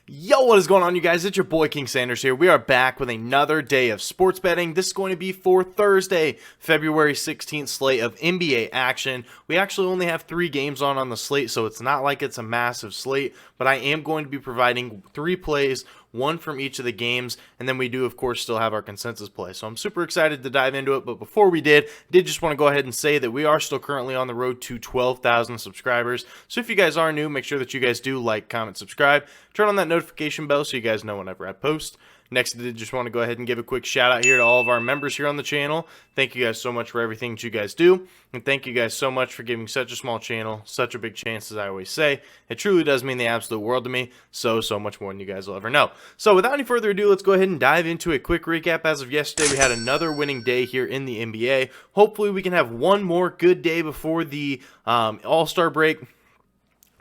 Yo, what is going on, you guys? It's your boy King Sanders here. We are back with another day of sports betting. This is going to be for Thursday, February 16th slate of NBA action. We actually only have 3 games on the slate, so it's not like it's a massive slate, but I am going to be providing 3 plays, 1 from each of the games, and then we do, of course, still have our consensus play. So I'm super excited to dive into it, but before we did just want to go ahead and say that we are still currently on the road to 12,000 subscribers. So if you guys are new, make sure that you guys do like, comment, subscribe, turn on that notification bell so you guys know whenever I post. Next, I did just want to go ahead and give a quick shout out here to all of our members here on the channel. Thank you guys so much for everything that you guys do. And thank you guys so much for giving such a small channel such a big chance, as I always say. It truly does mean the absolute world to me. So much more than you guys will ever know. So without any further ado, let's go ahead and dive into a quick recap. As of yesterday, we had another winning day here in the NBA. Hopefully we can have one more good day before the All-Star break.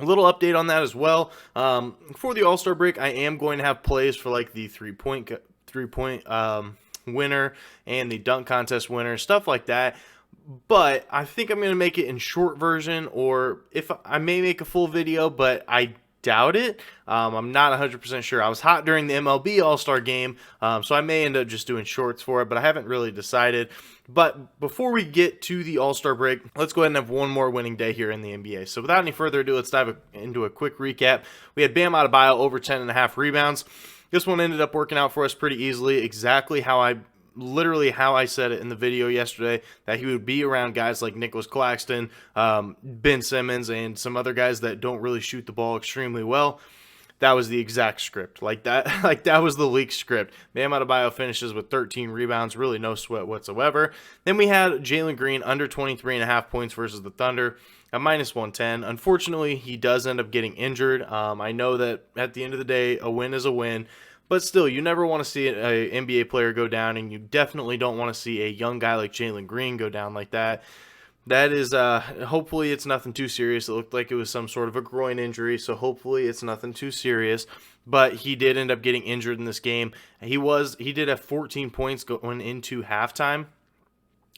A little update on that as well. For the All-Star break, I am going to have plays for like the three-point winner and the dunk contest winner, stuff like that. But I think I'm going to make it in short version, or if I may make a full video, but I doubt it. I'm not 100% sure. I was hot during the MLB All-Star game, so I may end up just doing shorts for it, but I haven't really decided. But before we get to the All-Star break, let's go ahead and have one more winning day here in the NBA. So without any further ado, let's dive into a quick recap. We had Bam Adebayo over 10.5 rebounds. This one ended up working out for us pretty easily, exactly how I said it in the video yesterday, that he would be around guys like Nicholas Claxton, Ben Simmons, and some other guys that don't really shoot the ball extremely well. That was the exact script. Like that was the leaked script. Bam Adebayo finishes with 13 rebounds, really no sweat whatsoever. Then we had Jalen Green under 23.5 points versus the Thunder at -110. Unfortunately, he does end up getting injured. I know that at the end of the day, a win is a win. But still, you never want to see an NBA player go down, and you definitely don't want to see a young guy like Jalen Green go down like that. That is, hopefully it's nothing too serious. It looked like it was some sort of a groin injury, so hopefully it's nothing too serious. But he did end up getting injured in this game. He did have 14 points going into halftime,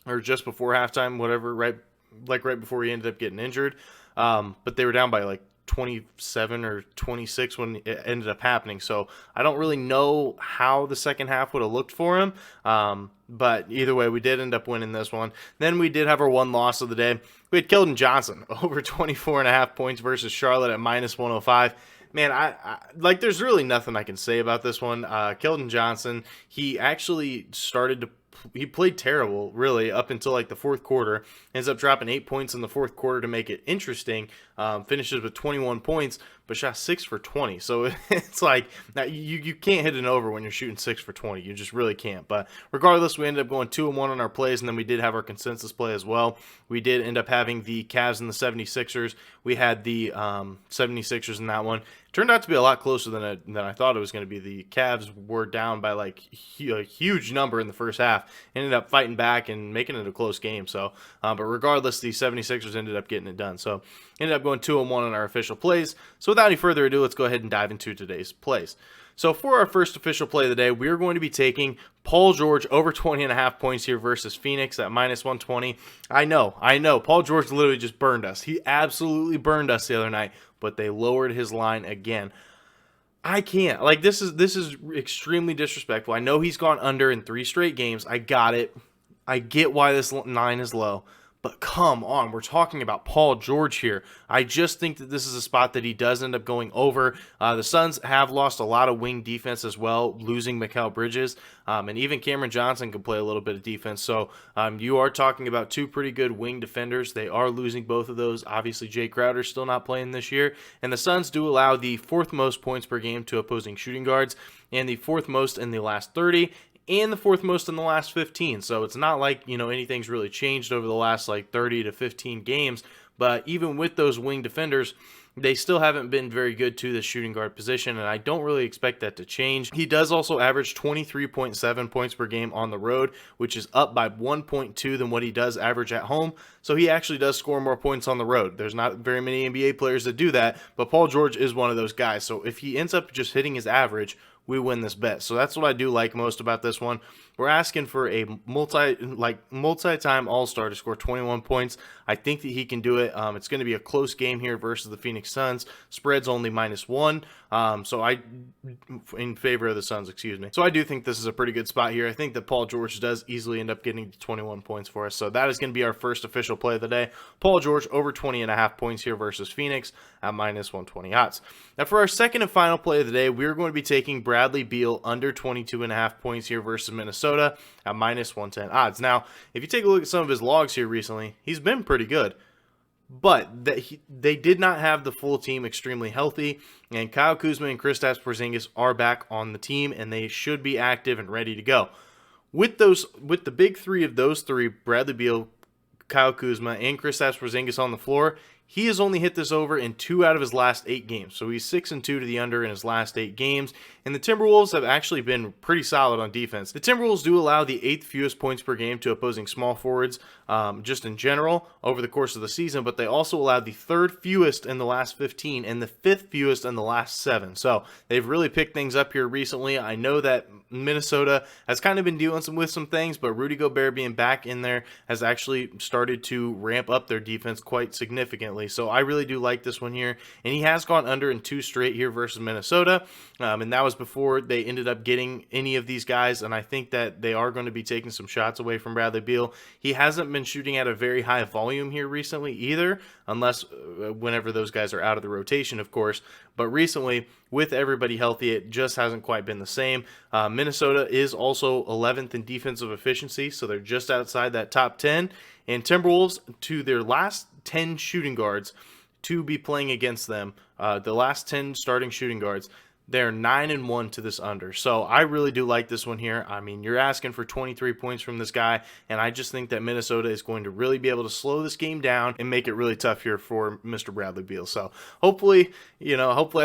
or just before halftime, whatever, right before he ended up getting injured. But they were down by like 27 or 26 when it ended up happening. So I don't really know how the second half would have looked for him. But either way, we did end up winning this one. Then we did have our one loss of the day. We had Keldon Johnson over 24.5 points versus Charlotte at -105. Man, I like, there's really nothing I can say about this one. Keldon Johnson, he actually he played terrible, really, up until like the fourth quarter. Ends up dropping 8 points in the fourth quarter to make it interesting. Finishes with 21 points, but shot 6 for 20. So it's like, you can't hit an over when you're shooting 6 for 20. You just really can't. But regardless, we ended up going 2-1 on our plays, and then we did have our consensus play as well. We did end up having the Cavs and the 76ers. We had the 76ers in that one. Turned out to be a lot closer than I thought it was going to be. The Cavs were down by like a huge number in the first half. Ended up fighting back and making it a close game. So, but regardless, the 76ers ended up getting it done. So, ended up going 2-1 on our official plays. So, without any further ado, let's go ahead and dive into today's plays. So, for our first official play of the day, we're going to be taking Paul George over 20.5 points here versus Phoenix at -120. I know. Paul George literally just burned us. He absolutely burned us the other night, but they lowered his line again. I can't. Like, this is extremely disrespectful. I know he's gone under in 3 straight games. I got it. I get why this line is low. But come on, we're talking about Paul George here. I just think that this is a spot that he does end up going over. The Suns have lost a lot of wing defense as well, losing Mikal Bridges. And even Cameron Johnson can play a little bit of defense. So you are talking about 2 pretty good wing defenders. They are losing both of those. Obviously, Jay Crowder's still not playing this year. And the Suns do allow the 4th most points per game to opposing shooting guards, and the 4th most in the last 30. And the 4th most in the last 15. So it's not like, anything's really changed over the last like 30 to 15 games. But even with those wing defenders, they still haven't been very good to the shooting guard position, and I don't really expect that to change. He does also average 23.7 points per game on the road, which is up by 1.2 than what he does average at home. So he actually does score more points on the road. There's not very many NBA players that do that, but Paul George is one of those guys. So if he ends up just hitting his average, we win this bet. So that's what I do like most about this one. We're asking for a multi-time all-star to score 21 points. I think that he can do it. It's going to be a close game here versus the Phoenix Suns. Spread's only -1. So I, in favor of the Suns, excuse me. So I do think this is a pretty good spot here. I think that Paul George does easily end up getting to 21 points for us. So that is going to be our first official play of the day. Paul George over 20.5 points here versus Phoenix at -120 odds. Now for our second and final play of the day, we're going to be taking Bradley Beal under 22.5 points here versus Minnesota at -110 odds. Now, if you take a look at some of his logs here recently, he's been pretty good. But they did not have the full team extremely healthy, and Kyle Kuzma and Kristaps Porzingis are back on the team, and they should be active and ready to go. With the big three of those three, Bradley Beal, Kyle Kuzma, and Kristaps Porzingis on the floor, he has only hit this over in 2 out of his last 8 games. So he's 6-2 to the under in his last 8 games. And the Timberwolves have actually been pretty solid on defense. The Timberwolves do allow the 8th fewest points per game to opposing small forwards just in general over the course of the season, but they also allowed the 3rd fewest in the last 15 and the 5th fewest in the last 7. So they've really picked things up here recently. I know that Minnesota has kind of been dealing with some things, but Rudy Gobert being back in there has actually started to ramp up their defense quite significantly. So I really do like this one here. And he has gone under in 2 straight here versus Minnesota. And that was before they ended up getting any of these guys. And I think that they are going to be taking some shots away from Bradley Beal. He hasn't been shooting at a very high volume here recently either, unless whenever those guys are out of the rotation, of course. But recently, with everybody healthy, it just hasn't quite been the same. Minnesota is also 11th in defensive efficiency, so they're just outside that top 10. And Timberwolves, to their last 10 shooting guards to be playing against them, the last 10 starting shooting guards, they're 9-1 to this under. So I really do like this one here. I mean, you're asking for 23 points from this guy, and I just think that Minnesota is going to really be able to slow this game down and make it really tough here for Mr. Bradley Beal. So hopefully I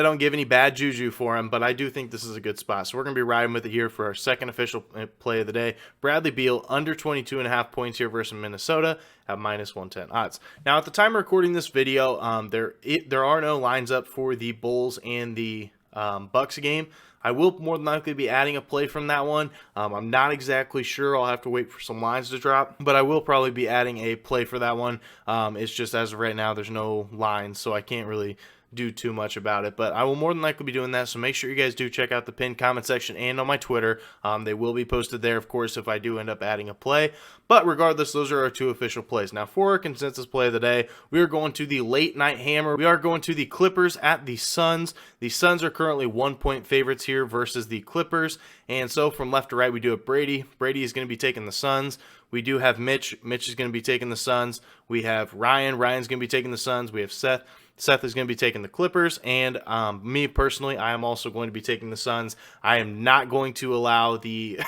don't give any bad juju for him, but I do think this is a good spot. So we're going to be riding with it here for our second official play of the day. Bradley Beal under 22.5 points here versus Minnesota at -110 odds. Now, at the time of recording this video, there are no lines up for the Bulls and the Bucks game. I will more than likely be adding a play from that one. I'm not exactly sure. I'll have to wait for some lines to drop, but I will probably be adding a play for that one. It's just as of right now, there's no lines, so I can't really do too much about it, but I will more than likely be doing that. So make sure you guys do check out the pinned comment section and on my Twitter. They will be posted there, of course, if I do end up adding a play. But regardless, those are our 2 official plays. Now for our consensus play of the day, we are going to the late night hammer. We are going to the Clippers at the Suns. The Suns are currently 1-point favorites here versus the Clippers. And so from left to right, we do have Brady. Brady is going to be taking the Suns. We do have Mitch. Mitch is going to be taking the Suns. We have Ryan. Ryan's going to be taking the Suns. We have Seth. Seth is going to be taking the Clippers, and me personally, I am also going to be taking the Suns. I am not going to allow the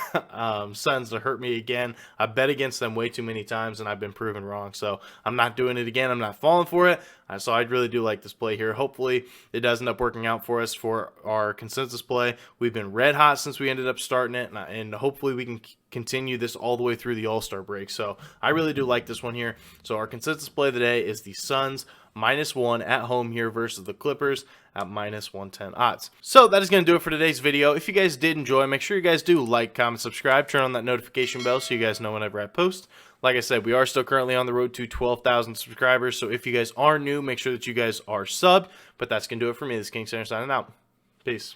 Suns to hurt me again. I bet against them way too many times, and I've been proven wrong, so I'm not doing it again. I'm not falling for it, so I really do like this play here. Hopefully, it does end up working out for us for our consensus play. We've been red hot since we ended up starting it, and hopefully we can continue this all the way through the All-Star break. So I really do like this one here. So our consensus play of the day is the Suns -1 at home here versus the Clippers at -110 odds. So that is going to do it for today's video. If you guys did enjoy, make sure you guys do like, comment, subscribe, turn on that notification bell so you guys know whenever I post. Like I said, we are still currently on the road to 12,000 subscribers. So if you guys are new, make sure that you guys are subbed. But that's going to do it for me. This is King Center signing out. Peace.